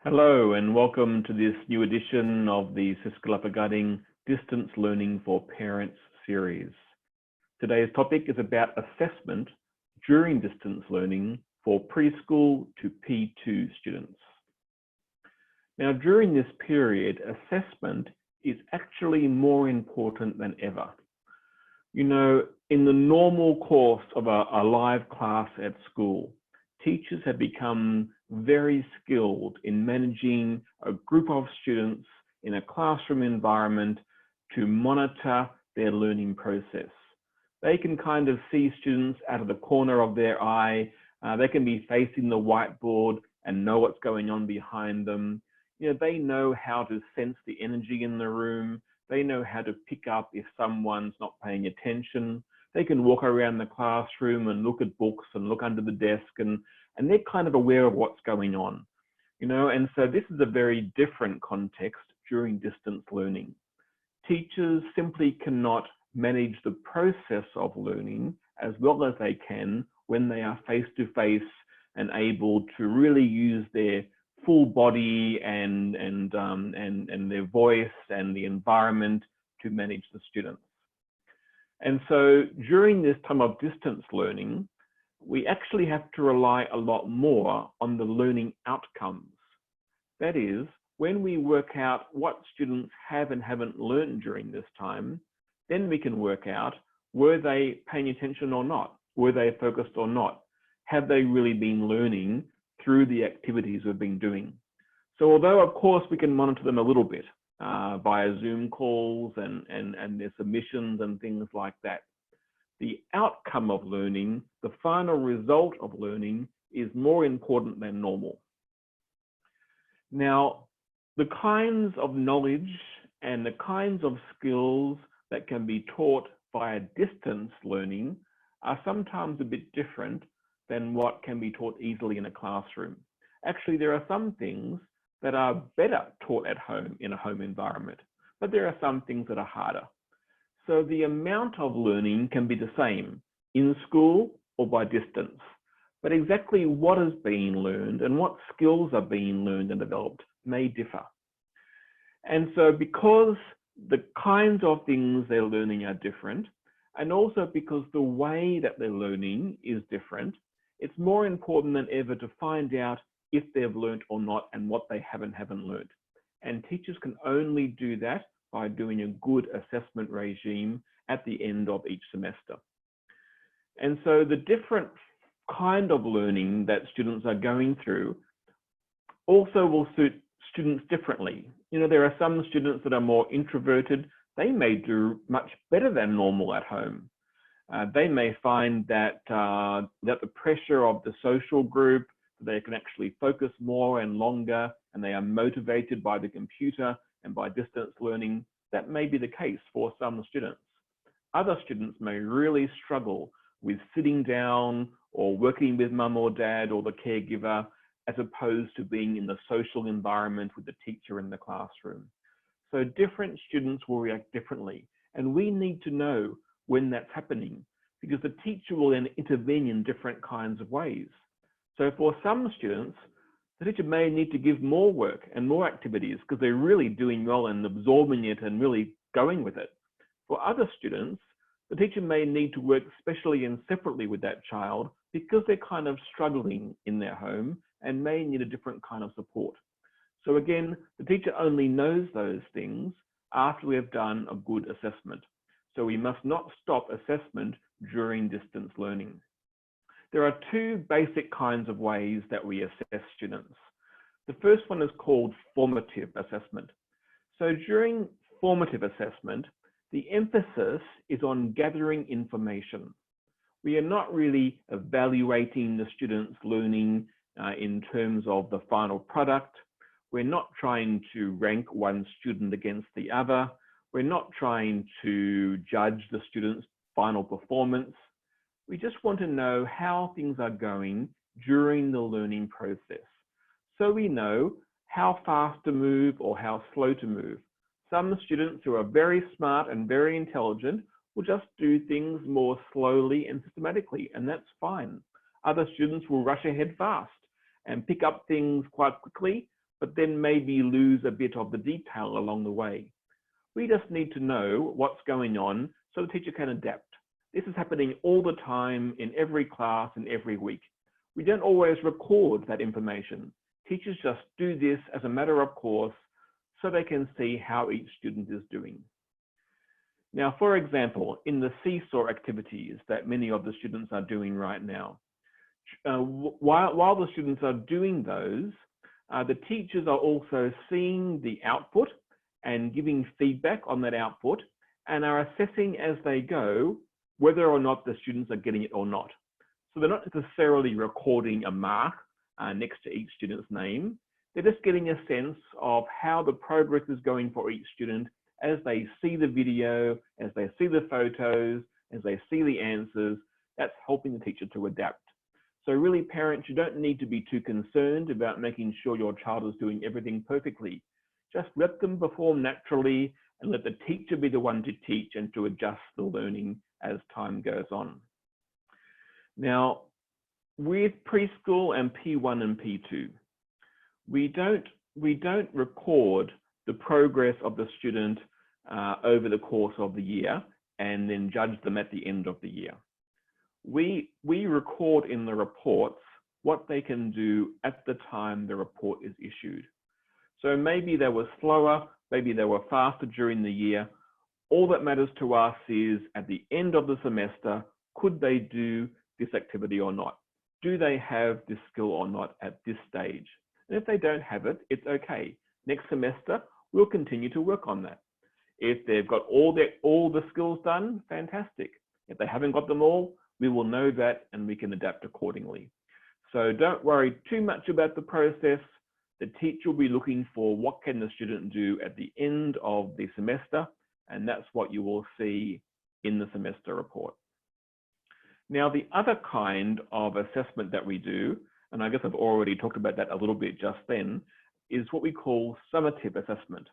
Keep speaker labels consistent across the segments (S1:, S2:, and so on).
S1: Hello and welcome to this new edition of the SIS-KG Distance Learning for Parents series. Today's topic is about assessment during distance learning for preschool to P2 students. Now, during this period, assessment is actually more important than ever. You know, in the normal course of a live class at school, teachers have become very skilled in managing a group of students in a classroom environment to monitor their learning process. They can kind of see students out of the corner of their eye. They can be facing the whiteboard and know what's going on behind them. You know, they know how to sense the energy in the room. They know how to pick up if someone's not paying attention. They can walk around the classroom and look at books and look under the desk, and they're kind of aware of what's going on, you know. And so this is a very different context during distance learning. Teachers simply cannot manage the process of learning as well as they can when they are face-to-face and able to really use their full body and their voice and the environment to manage the students. And so during this time of distance learning, we actually have to rely a lot more on the learning outcomes. That is, when we work out what students have and haven't learned during this time, then we can work out, were they paying attention or not? Were they focused or not? Have they really been learning through the activities we've been doing? So although of course we can monitor them a little bit via Zoom calls and their submissions and things like that, the outcome of learning, the final result of learning, is more important than normal. Now, the kinds of knowledge and the kinds of skills that can be taught via distance learning are sometimes a bit different than what can be taught easily in a classroom. Actually, there are some things that are better taught at home in a home environment, but there are some things that are harder. So the amount of learning can be the same in school or by distance, but exactly what is being learned and what skills are being learned and developed may differ. And so because the kinds of things they're learning are different, and also because the way that they're learning is different, it's more important than ever to find out if they've learned or not and what they haven't learned. And teachers can only do that by doing a good assessment regime at the end of each semester. And so the different kind of learning that students are going through also will suit students differently. You know, there are some students that are more introverted. They may do much better than normal at home. They may find that, that the pressure of the social group, they can actually focus more and longer, and they are motivated by the computer and by distance learning. That may be the case for some students. Other students may really struggle with sitting down or working with mum or dad or the caregiver, as opposed to being in the social environment with the teacher in the classroom. So different students will react differently, and we need to know when that's happening, because the teacher will then intervene in different kinds of ways. So for some students, the teacher may need to give more work and more activities because they're really doing well and absorbing it and really going with it. For other students, the teacher may need to work specially and separately with that child because they're kind of struggling in their home and may need a different kind of support. So again, the teacher only knows those things after we have done a good assessment. So we must not stop assessment during distance learning. There are two basic kinds of ways that we assess students. The first one is called formative assessment. So during formative assessment, the emphasis is on gathering information. We are not really evaluating the students' learning in terms of the final product. We're not trying to rank one student against the other. We're not trying to judge the student's final performance. We just want to know how things are going during the learning process, so we know how fast to move or how slow to move. Some students who are very smart and very intelligent will just do things more slowly and systematically, and that's fine. Other students will rush ahead fast and pick up things quite quickly, but then maybe lose a bit of the detail along the way. We just need to know what's going on so the teacher can adapt. This is happening all the time in every class and every week. We don't always record that information. Teachers just do this as a matter of course so they can see how each student is doing. Now, for example, in the seesaw activities that many of the students are doing right now, while the students are doing those, the teachers are also seeing the output and giving feedback on that output and are assessing as they go whether or not the students are getting it or not. So they're not necessarily recording a mark next to each student's name. They're just getting a sense of how the progress is going for each student as they see the video, as they see the photos, as they see the answers. That's helping the teacher to adapt. So really, parents, you don't need to be too concerned about making sure your child is doing everything perfectly. Just let them perform naturally and let the teacher be the one to teach and to adjust the learning as time goes on. Now, with preschool and P1 and P2, we don't record the progress of the student over the course of the year and then judge them at the end of the year. We record in the reports what they can do at the time the report is issued. So maybe they were slower, maybe they were faster during the year. All that matters to us is at the end of the semester, could they do this activity or not? Do they have this skill or not at this stage? And if they don't have it, it's okay. Next semester, we'll continue to work on that. If they've got all the skills done, fantastic. If they haven't got them all, we will know that and we can adapt accordingly. So don't worry too much about the process. The teacher will be looking for what can the student do at the end of the semester, and that's what you will see in the semester report. Now, the other kind of assessment that we do, and I guess I've already talked about that a little bit just then, is what we call summative assessment.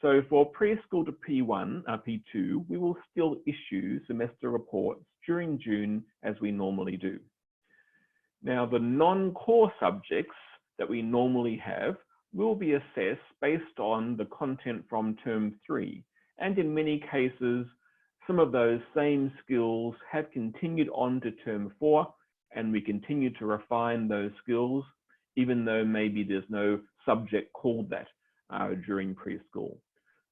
S1: So for preschool to P1, P2, we will still issue semester reports during June as we normally do. Now, the non-core subjects that we normally have will be assessed based on the content from term 3. And in many cases, some of those same skills have continued on to term 4, and we continue to refine those skills, even though maybe there's no subject called that during preschool.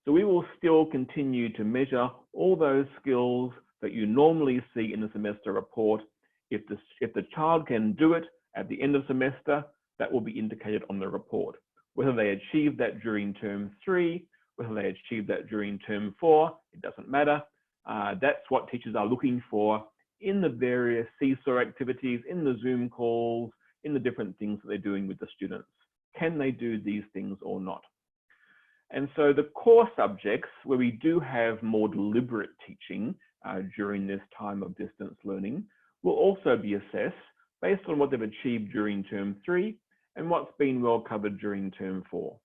S1: So we will still continue to measure all those skills that you normally see in the semester report. If the child can do it at the end of semester, that will be indicated on the report. Whether they achieve that during term 3, whether they achieve that during term 4, it doesn't matter. That's what teachers are looking for in the various seesaw activities, in the Zoom calls, in the different things that they're doing with the students. Can they do these things or not? And so the core subjects where we do have more deliberate teaching during this time of distance learning will also be assessed based on what they've achieved during term 3 and what's been well covered during term 4.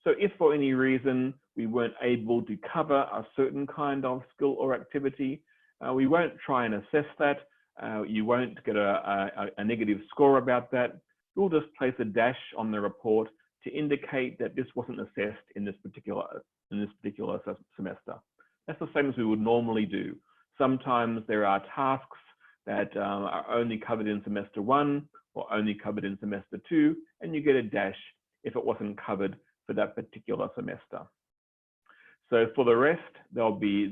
S1: So if for any reason we weren't able to cover a certain kind of skill or activity, we won't try and assess that. You won't get a negative score about that. We'll just place a dash on the report to indicate that this wasn't assessed in this particular semester. That's the same as we would normally do. Sometimes there are tasks that are only covered in semester 1 or only covered in semester 2, and you get a dash if it wasn't covered for that particular semester. So for the rest, they'll be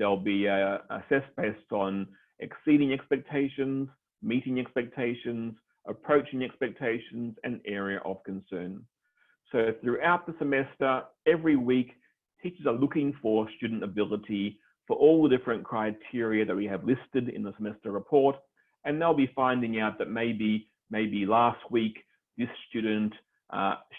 S1: assessed based on exceeding expectations, meeting expectations, approaching expectations, and area of concern. So throughout the semester, every week, teachers are looking for student ability for all the different criteria that we have listed in the semester report, and they'll be finding out that maybe last week this student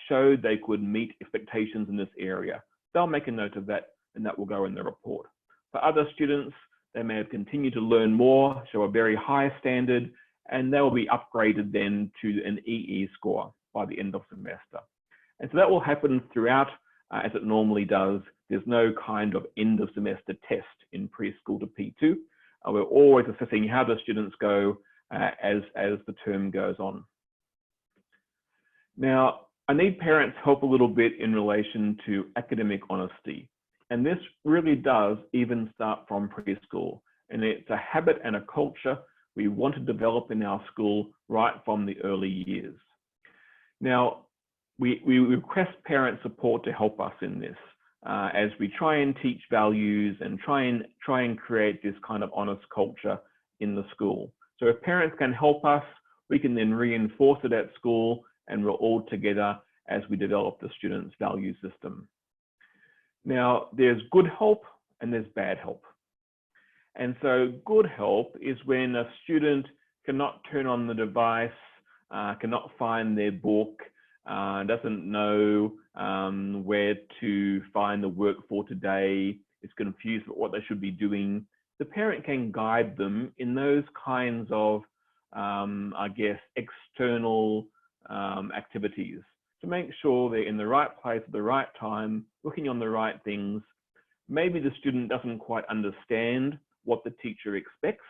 S1: showed they could meet expectations in this area. They'll make a note of that, and that will go in the report. For other students, they may have continued to learn more, show a very high standard, and they will be upgraded then to an EE score by the end of semester. And so that will happen throughout as it normally does. There's no kind of end of semester test in preschool to P2. We're always assessing how the students go as the term goes on. Now, I need parents' help a little bit in relation to academic honesty. And this really does even start from preschool. And it's a habit and a culture we want to develop in our school right from the early years. Now, we request parent support to help us in this as we try and teach values and try and create this kind of honest culture in the school. So if parents can help us, we can then reinforce it at school, and we're all together as we develop the student's value system. Now, there's good help and there's bad help. And so good help is when a student cannot turn on the device, cannot find their book, doesn't know where to find the work for today, is confused about what they should be doing. The parent can guide them in those kinds of, I guess, external activities to make sure they're in the right place at the right time, looking on the right things. Maybe the student doesn't quite understand what the teacher expects,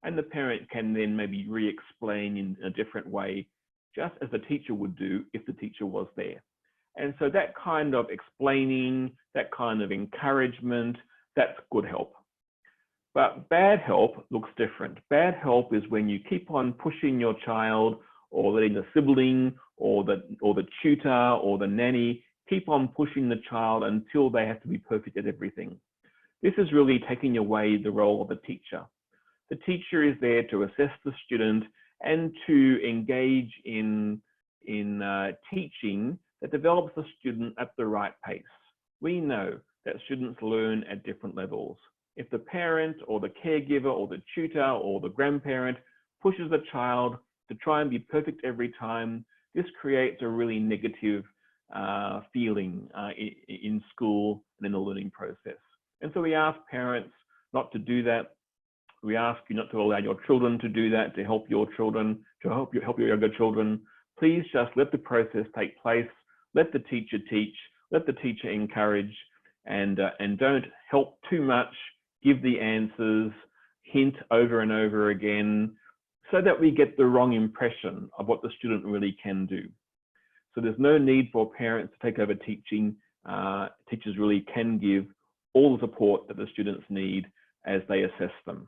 S1: and the parent can then maybe re-explain in a different way, just as the teacher would do if the teacher was there. And so that kind of explaining, that kind of encouragement, that's good help. But bad help looks different. Bad help is when you keep on pushing your child, or letting the sibling or the tutor or the nanny keep on pushing the child until they have to be perfect at everything. This is really taking away the role of the teacher. The teacher is there to assess the student and to engage in teaching that develops the student at the right pace. We know that students learn at different levels. If the parent or the caregiver or the tutor or the grandparent pushes the child to try and be perfect every time, this creates a really negative feeling in school and in the learning process. And so we ask parents not to do that. We ask you not to allow your children to do that, to help your children, to help your younger children. Please just let the process take place. Let the teacher teach. Let the teacher encourage, and don't help too much. Give the answers, hint over and over again, so that we get the wrong impression of what the student really can do. So there's no need for parents to take over teaching. Teachers really can give all the support that the students need as they assess them.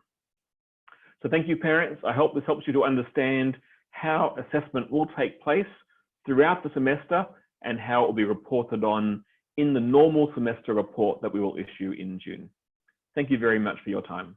S1: So thank you, parents. I hope this helps you to understand how assessment will take place throughout the semester and how it will be reported on in the normal semester report that we will issue in June. Thank you very much for your time.